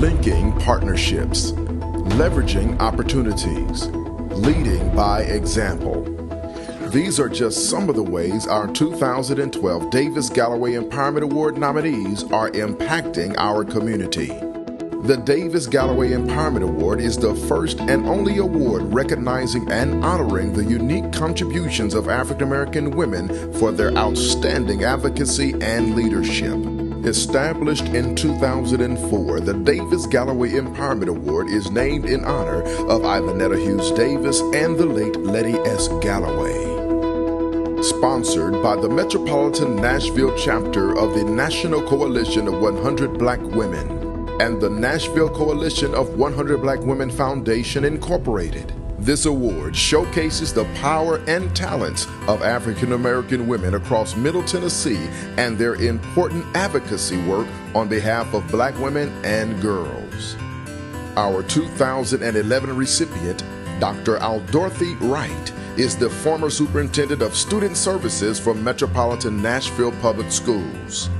linking partnerships, leveraging opportunities, leading by example. These are just some of the ways our 2012 Davis-Galloway Empowerment Award nominees are impacting our community. The Davis-Galloway Empowerment Award is the first and only award recognizing and honoring the unique contributions of African American women for their outstanding advocacy and leadership. Established in 2004, the Davis-Galloway Empowerment Award is named in honor of Ivanetta Hughes Davis and the late Letty S. Galloway. Sponsored by the Metropolitan Nashville chapter of the National Coalition of 100 Black Women and the Nashville Coalition of 100 Black Women Foundation, Incorporated. This award showcases the power and talents of African American women across Middle Tennessee and their important advocacy work on behalf of Black women and girls. Our 2011 recipient, Dr. Aldorothy Wright, is the former superintendent of student services for Metropolitan Nashville Public Schools.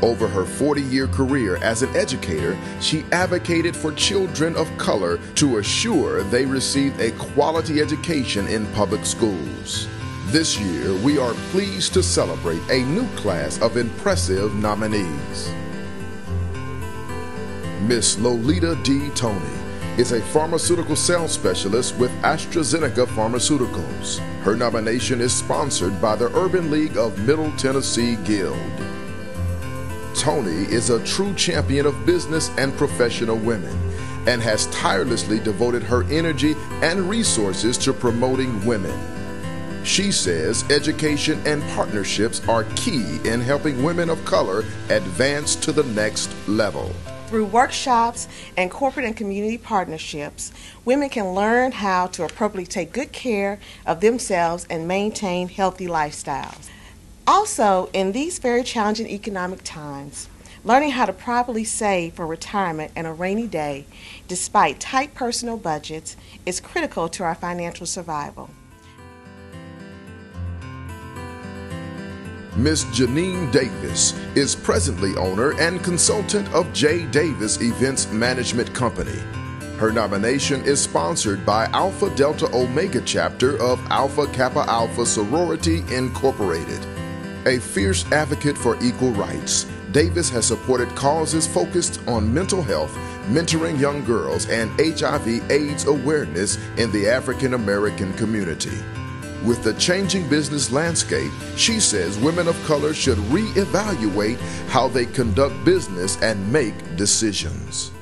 Over her 40-year career as an educator, she advocated for children of color to assure they received a quality education in public schools. This year, we are pleased to celebrate a new class of impressive nominees. Miss Lolita D. Toney is a pharmaceutical sales specialist with AstraZeneca Pharmaceuticals. Her nomination is sponsored by the Urban League of Middle Tennessee Guild. Toney is a true champion of business and professional women and has tirelessly devoted her energy and resources to promoting women. She says education and partnerships are key in helping women of color advance to the next level. Through workshops and corporate and community partnerships, women can learn how to appropriately take good care of themselves and maintain healthy lifestyles. Also, in these very challenging economic times, learning how to properly save for retirement and a rainy day, despite tight personal budgets, is critical to our financial survival. Miss Janine Davis is presently owner and consultant of J. Davis Events Management Company. Her nomination is sponsored by Alpha Delta Omega chapter of Alpha Kappa Alpha Sorority Incorporated. A fierce advocate for equal rights, Davis has supported causes focused on mental health, mentoring young girls, and HIV/AIDS awareness in the African American community. With the changing business landscape, she says women of color should reevaluate how they conduct business and make decisions.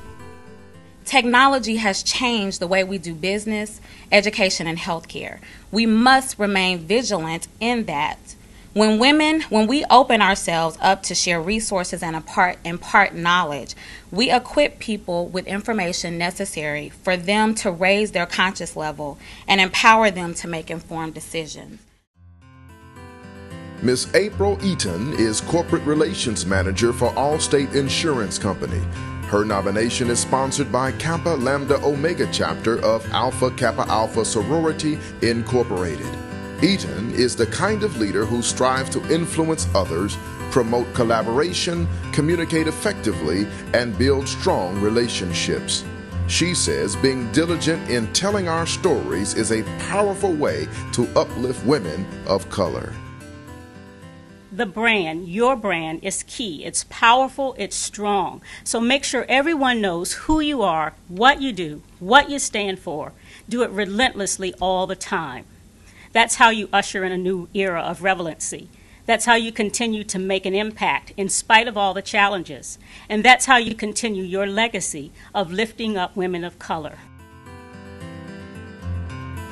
Technology has changed the way we do business, education, and healthcare. We must remain vigilant in that. When we open ourselves up to share resources and impart knowledge, we equip people with information necessary for them to raise their conscious level and empower them to make informed decisions. Ms. April Eaton is Corporate Relations Manager for Allstate Insurance Company. Her nomination is sponsored by Kappa Lambda Omega chapter of Alpha Kappa Alpha Sorority Incorporated. Eaton is the kind of leader who strives to influence others, promote collaboration, communicate effectively, and build strong relationships. She says being diligent in telling our stories is a powerful way to uplift women of color. The brand, your brand, is key. It's powerful, it's strong. So make sure everyone knows who you are, what you do, what you stand for. Do it relentlessly all the time. That's how you usher in a new era of relevancy. That's how you continue to make an impact in spite of all the challenges. And that's how you continue your legacy of lifting up women of color.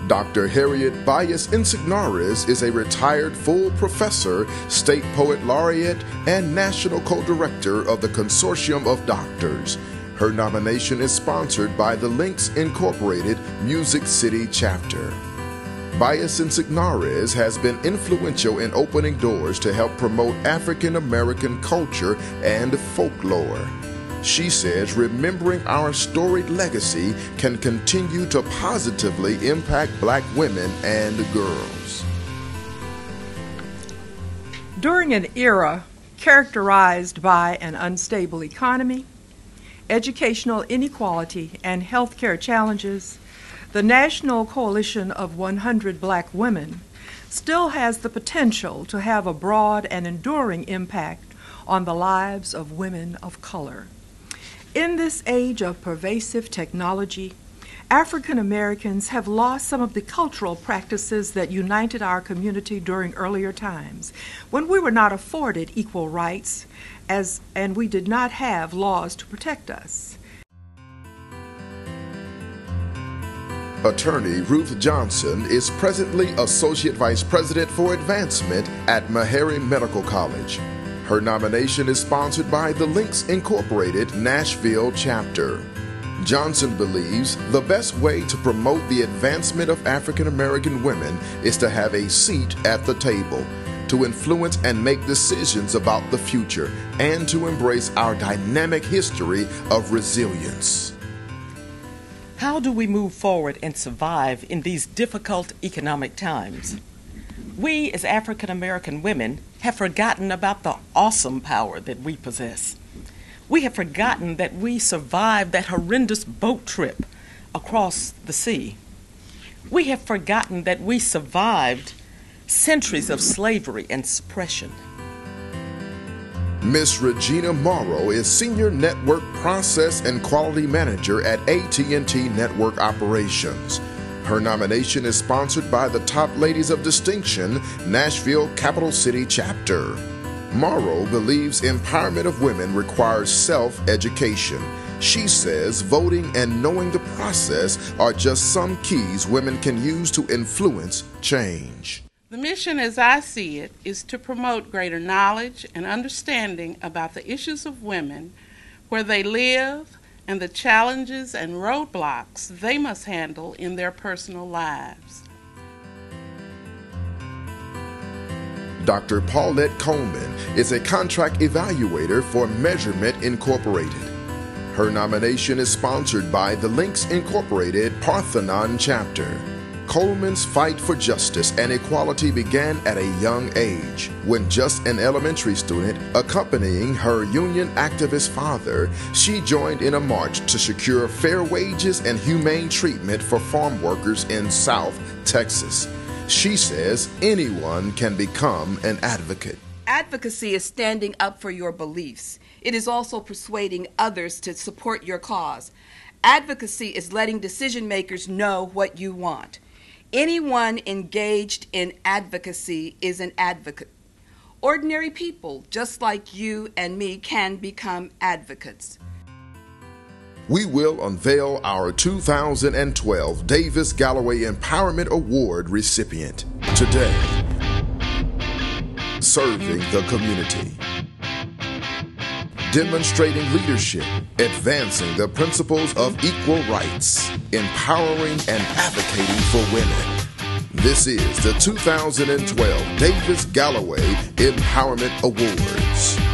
Dr. Harriet Bias Insignares is a retired full professor, state poet laureate, and national co-director of the Consortium of Doctors. Her nomination is sponsored by the Links Incorporated Music City chapter. Bias Insignares has been influential in opening doors to help promote African American culture and folklore. She says remembering our storied legacy can continue to positively impact Black women and girls. During an era characterized by an unstable economy educational inequality, and health care challenges, the National Coalition of 100 Black Women still has the potential to have a broad and enduring impact on the lives of women of color. In this age of pervasive technology, African Americans have lost some of the cultural practices that united our community during earlier times, when we were not afforded equal rights and we did not have laws to protect us. Attorney Ruth Johnson is presently Associate Vice President for Advancement at Meharry Medical College. Her nomination is sponsored by the Links Incorporated Nashville chapter. Johnson believes the best way to promote the advancement of African American women is to have a seat at the table, to influence and make decisions about the future, and to embrace our dynamic history of resilience. How do we move forward and survive in these difficult economic times? We, as African American women, have forgotten about the awesome power that we possess. We have forgotten that we survived that horrendous boat trip across the sea. We have forgotten that we survived centuries of slavery and suppression. Miss Regina Morrow is Senior Network Process and Quality Manager at AT&T Network Operations. Her nomination is sponsored by the Top Ladies of Distinction Nashville Capital City Chapter. Morrow believes empowerment of women requires self-education. She says voting and knowing the process are just some keys women can use to influence change. The mission, as I see it, is to promote greater knowledge and understanding about the issues of women, where they live, and the challenges and roadblocks they must handle in their personal lives. Dr. Paulette Coleman is a contract evaluator for Measurement Incorporated. Her nomination is sponsored by the Links Incorporated Parthenon chapter. Coleman's fight for justice and equality began at a young age, when just an elementary student accompanying her union activist father, she joined in a march to secure fair wages and humane treatment for farm workers in South Texas. She says anyone can become an advocate. Advocacy is standing up for your beliefs. It is also persuading others to support your cause. Advocacy is letting decision makers know what you want. Anyone engaged in advocacy is an advocate. Ordinary people, just like you and me, can become advocates. We will unveil our 2012 Davis-Galloway Empowerment Award recipient today. Serving the community. Demonstrating leadership, advancing the principles of equal rights, empowering and advocating for women. This is the 2012 Davis-Galloway Empowerment Awards.